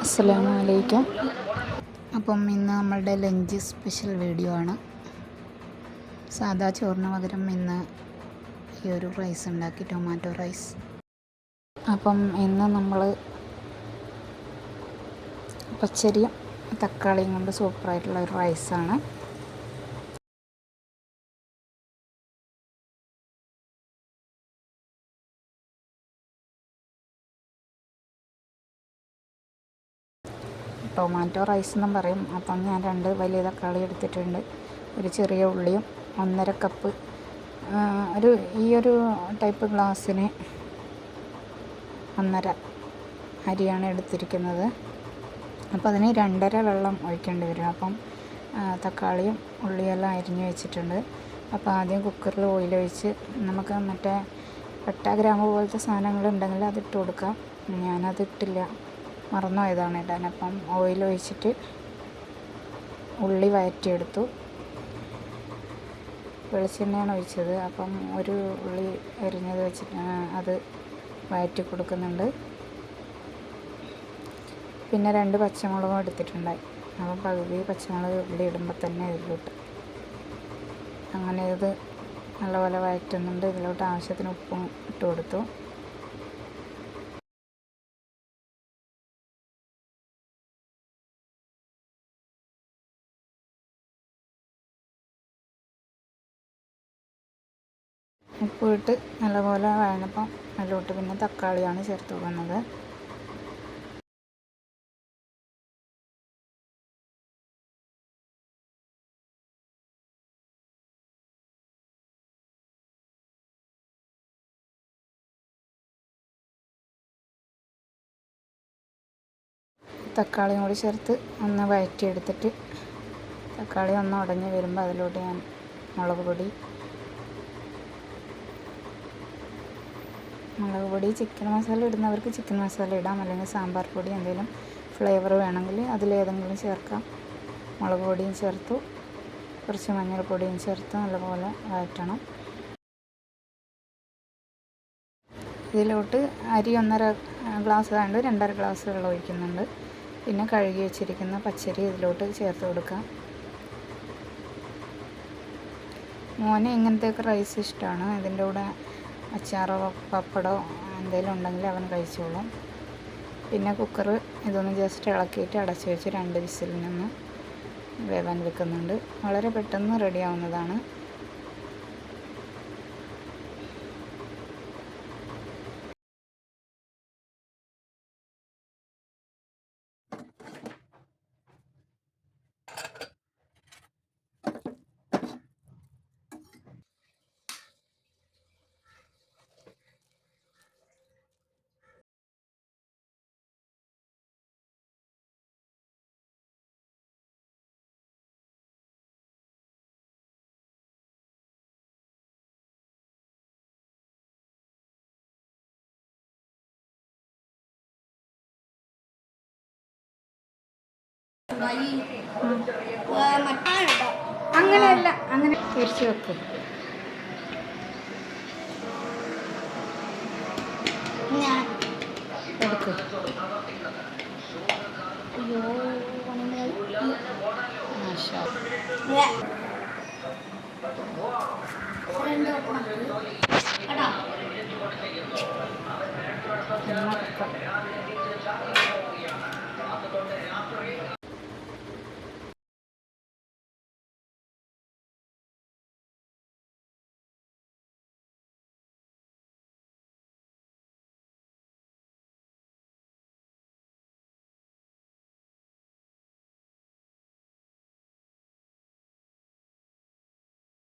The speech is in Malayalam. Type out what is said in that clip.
അസ്സലാമു അലൈക്കും. അപ്പം ഇന്ന് നമ്മളുടെ ലഞ്ച് സ്പെഷ്യൽ വീഡിയോ ആണ്. സാദാ ചോറിന് പകരം ഇന്ന് ഈ ഒരു റൈസ് ഉണ്ടാക്കി, ടൊമാറ്റോ റൈസ്. അപ്പം ഇന്ന് നമ്മൾ പച്ചരിയും തക്കാളിയും കൊണ്ട് സൂപ്പറായിട്ടുള്ള ഒരു റൈസാണ്. ടൊമാറ്റോ റൈസ് എന്നും പറയും. അപ്പം ഞാൻ 2 വലിയ തക്കാളി എടുത്തിട്ടുണ്ട്, ഒരു ചെറിയ ഉള്ളിയും 1.5 കപ്പ് ഈ ഒരു ടൈപ്പ് ഗ്ലാസ്സിന് 1.5 അരിയാണ് എടുത്തിരിക്കുന്നത്. അപ്പോൾ അതിന് 2.5 വെള്ളം ഒഴിക്കേണ്ടി വരും. അപ്പം തക്കാളിയും ഉള്ളിയെല്ലാം അരിഞ്ഞ് വെച്ചിട്ടുണ്ട്. അപ്പോൾ ആദ്യം കുക്കറിൽ ഓയിൽ ഒഴിച്ച്, നമുക്ക് മറ്റേ പട്ട ഗ്രാമ്പ് പോലത്തെ സാധനങ്ങളുണ്ടെങ്കിൽ അതിട്ട് കൊടുക്കാം. ഞാനതിട്ടില്ല, മറന്നുപോയതാണ് ഇടാൻ. അപ്പം ഓയിൽ ഒഴിച്ചിട്ട് ഉള്ളി വഴറ്റിയെടുത്തു. വെളിച്ചെണ്ണയാണ് ഒഴിച്ചത്. അപ്പം ഒരു ഉള്ളി അരിഞ്ഞത് വെച്ചിട്ട് അത് വഴറ്റി കൊടുക്കുന്നുണ്ട്. പിന്നെ 2 പച്ചമുളകും എടുത്തിട്ടുണ്ടായി. അപ്പം പകുതി പച്ചമുളക് ഉള്ളി ഇടുമ്പോൾ തന്നെ ഇതിലോട്ട് അങ്ങനെ ഇത് നല്ലപോലെ വഴറ്റുന്നുണ്ട്. ഇതിലോട്ട് ആവശ്യത്തിന് ഉപ്പും ഇട്ട് കൊടുത്തു. ഉപ്പിട്ട് നല്ലപോലെ വഴഞ്ഞപ്പം അതിലോട്ട് പിന്നെ തക്കാളിയാണ് ചേർത്ത് കൊടുക്കുന്നത്. തക്കാളിയും കൂടി ചേർത്ത് ഒന്ന് വഴറ്റിയെടുത്തിട്ട്, തക്കാളി ഒന്ന് ഉടഞ്ഞ് വരുമ്പോൾ അതിലോട്ട് ഞാൻ മുളക് പൊടി, ചിക്കൻ മസാല ഇടുന്നവർക്ക് ചിക്കൻ മസാല ഇടാം, അല്ലെങ്കിൽ സാമ്പാർ പൊടി എന്തെങ്കിലും ഫ്ലേവർ വേണമെങ്കിൽ അതിലേതെങ്കിലും ചേർക്കാം. മുളക് പൊടിയും ചേർത്തു, കുറച്ച് മഞ്ഞൾപ്പൊടിയും ചേർത്ത് നല്ലപോലെ വഴറ്റണം. ഇതിലോട്ട് അരി 1.5 ഗ്ലാസ് ആയതുകൊണ്ട് 2.5 ഗ്ലാസ് വെള്ളം ഒഴിക്കുന്നുണ്ട്. പിന്നെ കഴുകി വെച്ചിരിക്കുന്ന പച്ചരി ഇതിലോട്ട് ചേർത്ത് കൊടുക്കാം. മോന് ഇങ്ങനത്തെയൊക്കെ റൈസ് ഇഷ്ടമാണ്. ഇതിൻ്റെ കൂടെ അച്ചാറോ പപ്പടമോ എന്തെങ്കിലും ഉണ്ടെങ്കിൽ അവൻ കഴിച്ചോളും. പിന്നെ കുക്കർ ഇതൊന്ന് ജസ്റ്റ് ഇളക്കിയിട്ട് അടച്ച് വെച്ച് 2 വിസിലിനൊന്ന് വേവാൻ വെക്കുന്നുണ്ട്. വളരെ പെട്ടെന്ന് റെഡിയാവുന്നതാണ്. അങ്ങനെയല്ല, അങ്ങനെ തിരിച്ചു വെക്കും. എടുക്കും.